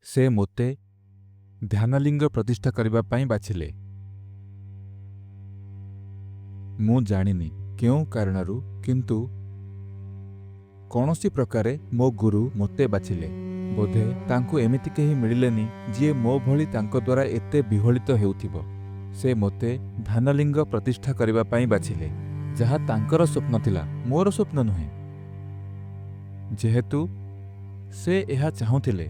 से मोते ध्यानलिंग प्रतिष्ठा करबा पाई बाछिले। मु जानिनी क्यों कारणरू किंतु कौनसी प्रकारे मो गुरु मोते बाछिले। बोधे तांकु एमिति केही मिलिलेनी जिए मो भली तांको द्वारा एते विहलित हेउथिबो। से मोते ध्यानलिंग प्रतिष्ठा करबा पाई बाछिले, जहा तांकर स्वप्न थिला, मोर स्वप्न नुहे। जेहेतु से एहा चाहुथिले,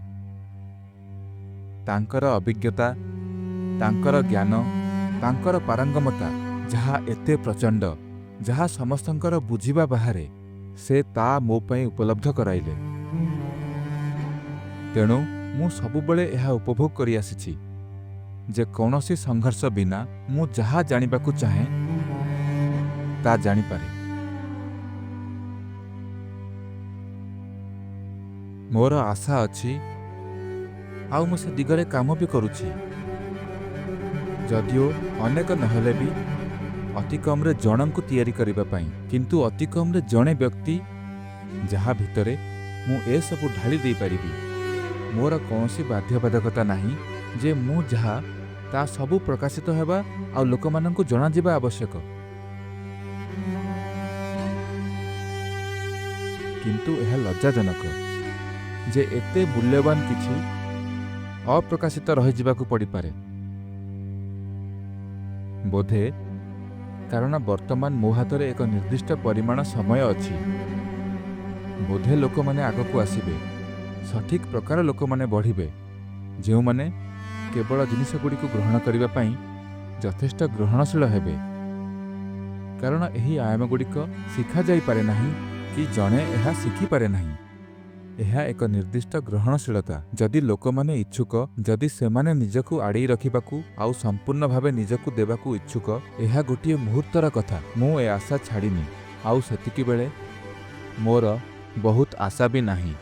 तांकर अभिज्ञता, तांकर ज्ञान, तांकर पारंगमता जहा एते प्रचंड, जहा समस्तंकर बुझिबा बाहरे, से ता मो पई उपलब्ध कराइले। तेणु मु सबुबले एहा उपभोग करि आसिछि जे कौनसी संघर्ष बिना मु जहा जानिबाकु चाहे ता जानि पारे। मोर आशा अछि आउ मु से दिगरे काम भी करुछि। जदियो अनेक नहले भी अति कम रे जनंकु तैयारी करिबा पाई, किंतु अति कम रे जणे व्यक्ति जहा भितरे मु ए सबु ढाली दे पारिबी। मोर कौनसी बाध्यबाधकता नाही जे मु जहा ता सबु प्रकाशित हेबा आ लोकमानंकु जणा जिबा आवश्यक। किंतु यह लज्जाजनक जे एते मूल्यवान किछि अप्रकाशित रहि जिबाकु पड़ी पारे। बोधे कारण वर्तमान मो हातरे एक निर्दिष्ट परिमाण समय अछि। बोधे लोक माने आगकु आसिबे, सठिक प्रकार लोक माने बढ़िबे, जेउ माने केवल जिनिस गुडी को ग्रहण करिबा पई यथेष्ट ग्रहणशील हेबे। कारण एही आयाम गुडी को शिखा जाई पारे नाही कि जणे एहा शिखी पारे नाही। एहा एक निर्दिष्ट ग्रहणशीलता। जदि लोक माने इच्छुक, जदि सेमाने निजकु आड़े रखिबाकु आउ संपूर्ण भावे निजकु देबाकु इच्छुक, एहा गोटिए मुहूर्तर कथा। मु ए आशा छाड़िनी, आउ सेतिकी बेले मोर बहुत आशा भी नाही।